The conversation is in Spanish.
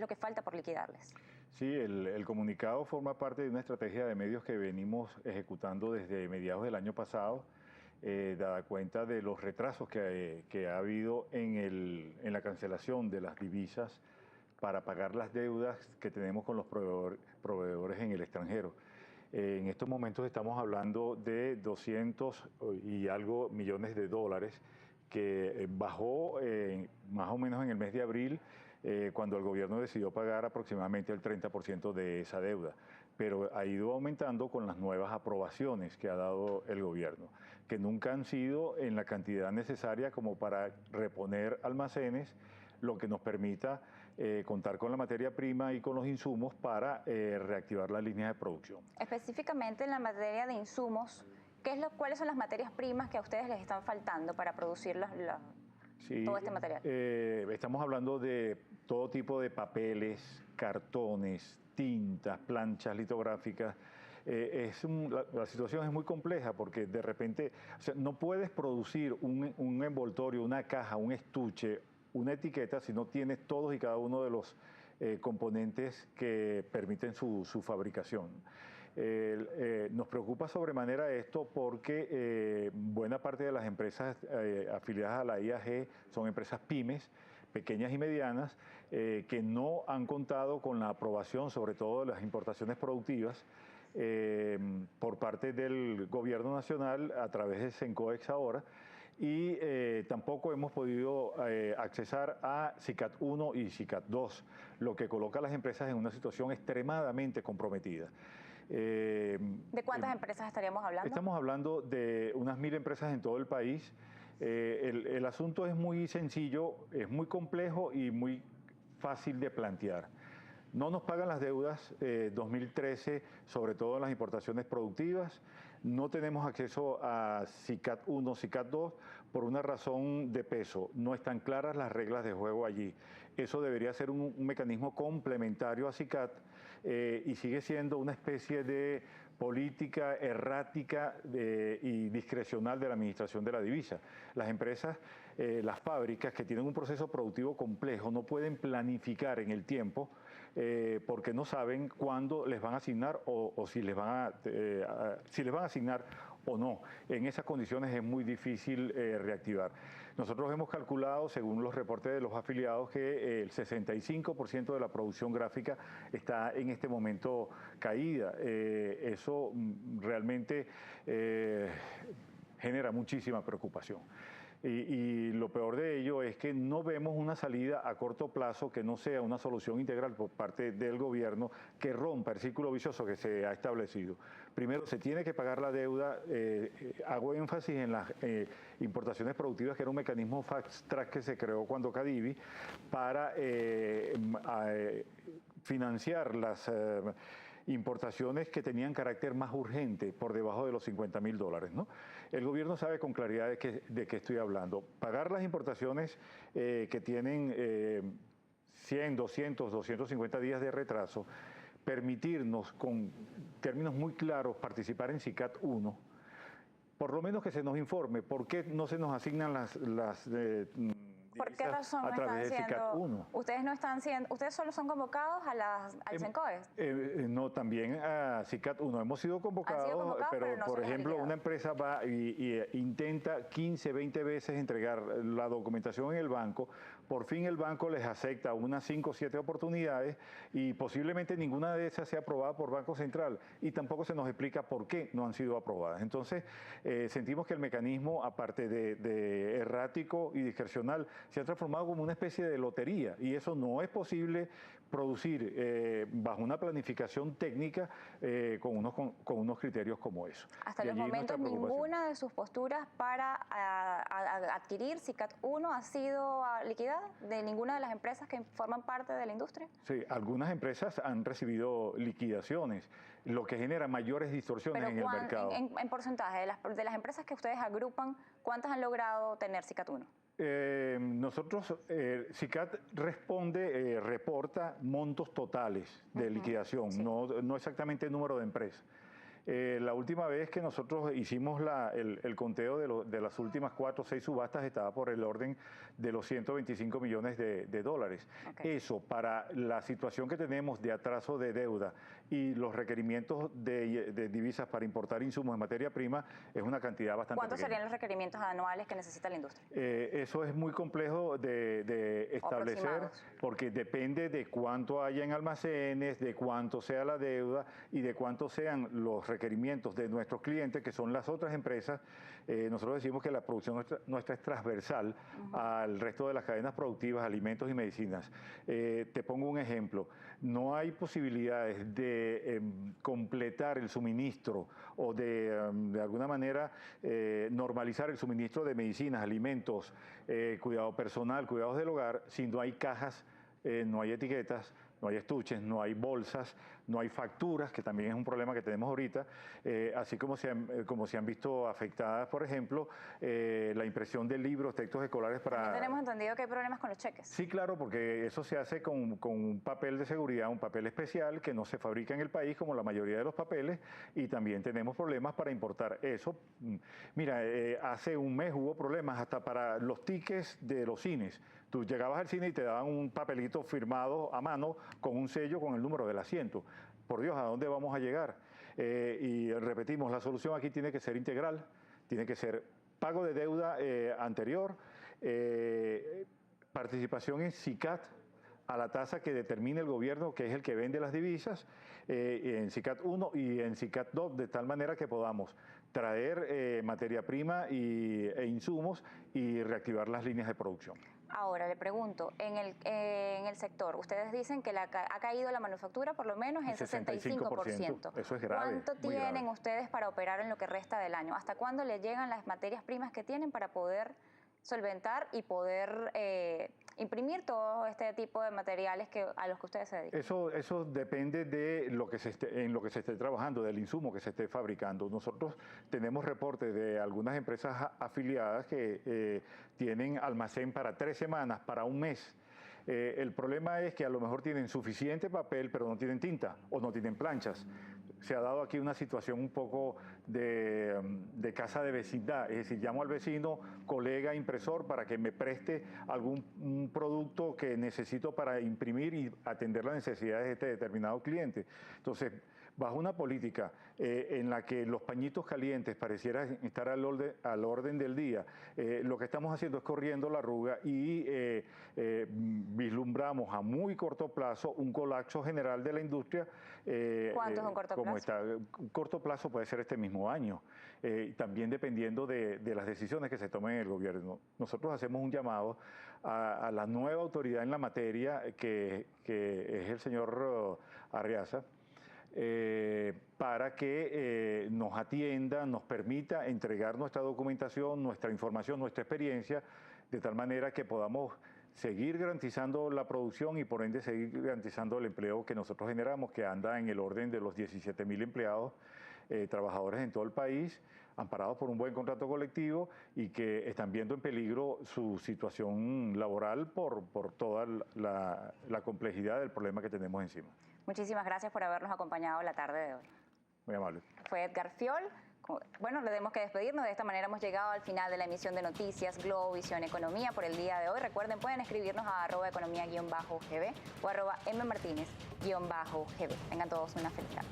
lo que falta por liquidarles? Sí, el comunicado forma parte de una estrategia de medios que venimos ejecutando desde mediados del año pasado, dada cuenta de los retrasos que ha habido en la cancelación de las divisas para pagar las deudas que tenemos con los proveedores en el extranjero. En estos momentos estamos hablando de 200 y algo millones de dólares que bajó más o menos en el mes de abril, cuando el gobierno decidió pagar aproximadamente el 30% de esa deuda, pero ha ido aumentando con las nuevas aprobaciones que ha dado el gobierno, que nunca han sido en la cantidad necesaria como para reponer almacenes, lo que nos permita contar con la materia prima y con los insumos para reactivar las líneas de producción. Específicamente en la materia de insumos, ¿cuáles son las materias primas que a ustedes les están faltando para producir Sí, todo este material? estamos hablando de todo tipo de papeles, cartones, tintas, planchas litográficas. La situación es muy compleja porque de repente, o sea, no puedes producir un envoltorio, una caja, un estuche, una etiqueta si no tienes todos y cada uno de los componentes que permiten su fabricación. Nos preocupa sobremanera esto porque buena parte de las empresas afiliadas a la IAG son empresas pymes, pequeñas y medianas, que no han contado con la aprobación, sobre todo de las importaciones productivas, por parte del gobierno nacional a través de Sencoex ahora, y tampoco hemos podido accesar a SICAD 1 y SICAD 2, lo que coloca a las empresas en una situación extremadamente comprometida. ¿De cuántas empresas estaríamos hablando? Estamos hablando de unas 1000 empresas en todo el país. El asunto es muy sencillo, es muy complejo y muy fácil de plantear. No nos pagan las deudas 2013, sobre todo en las importaciones productivas. No tenemos acceso a SICAD 1, SICAD 2 por una razón de peso. No están claras las reglas de juego allí. Eso debería ser un mecanismo complementario a SICAD y sigue siendo una especie de política errática y discrecional de la administración de la divisa. Las empresas, las fábricas que tienen un proceso productivo complejo no pueden planificar en el tiempo porque no saben cuándo les van a asignar o si les van a asignar o no. En esas condiciones es muy difícil reactivar. Nosotros hemos calculado, según los reportes de los afiliados, que el 65% de la producción gráfica está en este momento caída. Eso realmente genera muchísima preocupación. Y lo peor de ello es que no vemos una salida a corto plazo que no sea una solución integral por parte del gobierno que rompa el círculo vicioso que se ha establecido. Primero, se tiene que pagar la deuda. Hago énfasis en las importaciones productivas, que era un mecanismo fast track que se creó cuando Cadivi para financiar las importaciones que tenían carácter más urgente por debajo de los $50.000, ¿no? El gobierno sabe con claridad de qué estoy hablando. Pagar las importaciones que tienen 100, 200, 250 días de retraso, permitirnos con términos muy claros participar en SICAD 1, por lo menos que se nos informe por qué no se nos asignan las ¿Por qué razón a través de SICAD 1. Ustedes no están siendo, ustedes solo son convocados al Sencoex? No, también a SICAD 1 hemos sido convocados, pero no por ejemplo, una empresa va y intenta 15, 20 veces entregar la documentación en el banco. Por fin el banco les acepta unas 5 o 7 oportunidades y posiblemente ninguna de esas sea aprobada por Banco Central y tampoco se nos explica por qué no han sido aprobadas. Entonces, sentimos que el mecanismo, aparte de errático y discrecional, se ha transformado como una especie de lotería y eso no es posible producir bajo una planificación técnica con unos criterios como eso. Hasta los momentos ninguna de sus posturas para adquirir SICAD 1 ha sido liquidada de ninguna de las empresas que forman parte de la industria. Sí, algunas empresas han recibido liquidaciones, lo que genera mayores distorsiones en el mercado. En porcentaje, de las empresas que ustedes agrupan, ¿cuántas han logrado tener SICAD 1? Nosotros, SICAD reporta montos totales de liquidación, sí. no exactamente el número de empresas. La última vez que nosotros hicimos el conteo de las últimas 4 o 6 subastas estaba por el orden de los 125 millones de dólares. Okay. Eso, para la situación que tenemos de atraso de deuda y los requerimientos de divisas para importar insumos en materia prima, es una cantidad bastante ¿Cuántos pequeña. serían los requerimientos anuales que necesita la industria? Eso es muy complejo de establecer porque depende de cuánto haya en almacenes, de cuánto sea la deuda y de cuánto sean los requerimientos de nuestros clientes, que son las otras empresas. Nosotros decimos que la producción nuestra es transversal al resto de las cadenas productivas, alimentos y medicinas. Te pongo un ejemplo. No hay posibilidades de completar el suministro o de alguna manera normalizar el suministro de medicinas, alimentos, cuidado personal, cuidados del hogar, si no hay cajas, no hay etiquetas, no hay estuches, no hay bolsas, no hay facturas, que también es un problema que tenemos ahorita, así como se han visto afectadas, por ejemplo, la impresión de libros, textos escolares para... ¿No tenemos entendido que hay problemas con los cheques? Sí, claro, porque eso se hace con un papel de seguridad, un papel especial que no se fabrica en el país como la mayoría de los papeles, y también tenemos problemas para importar eso. Mira, hace un mes hubo problemas hasta para los tickets de los cines. Tú llegabas al cine y te daban un papelito firmado a mano con un sello con el número del asiento. Por Dios, ¿a dónde vamos a llegar? Y repetimos, la solución aquí tiene que ser integral, tiene que ser pago de deuda anterior, participación en SICAD a la tasa que determine el gobierno, que es el que vende las divisas, en SICAD 1 y en SICAD 2, de tal manera que podamos traer materia prima e insumos y reactivar las líneas de producción. Ahora, le pregunto, en el sector, ustedes dicen que ha caído la manufactura por lo menos en 65%. Eso es grave. ¿Cuánto tienen ustedes para operar en lo que resta del año? ¿Hasta cuándo les llegan las materias primas que tienen para poder solventar y poder imprimir todo este tipo de materiales a los que ustedes se dedican? Eso depende de en lo que se esté trabajando, del insumo que se esté fabricando. Nosotros tenemos reportes de algunas empresas afiliadas que tienen almacén para 3 semanas, para un mes. El problema es que a lo mejor tienen suficiente papel, pero no tienen tinta o no tienen planchas. Se ha dado aquí una situación un poco de casa de vecindad, es decir, llamo al vecino, colega, impresor, para que me preste un producto que necesito para imprimir y atender las necesidades de este determinado cliente. Entonces, bajo una política en la que los pañitos calientes parecieran estar al orden del día, lo que estamos haciendo es corriendo la arruga y vislumbramos a muy corto plazo un colapso general de la industria. ¿Cuánto es un corto plazo? Un corto plazo puede ser este mismo año, también dependiendo de las decisiones que se tomen en el gobierno. Nosotros hacemos un llamado a la nueva autoridad en la materia, que es el señor Arriaza, para que nos atienda, nos permita entregar nuestra documentación, nuestra información, nuestra experiencia, de tal manera que podamos seguir garantizando la producción y por ende seguir garantizando el empleo que nosotros generamos, que anda en el orden de los 17.000 empleados, trabajadores en todo el país, amparados por un buen contrato colectivo y que están viendo en peligro su situación laboral por toda la complejidad del problema que tenemos encima. Muchísimas gracias por habernos acompañado la tarde de hoy. Muy amable. Fue Edgar Fiol. Bueno, le tenemos que despedirnos. De esta manera hemos llegado al final de la emisión de Noticias Globovisión Economía por el día de hoy. Recuerden, pueden escribirnos a @economía_gb o @mmartinez_gb. Tengan todos una feliz tarde.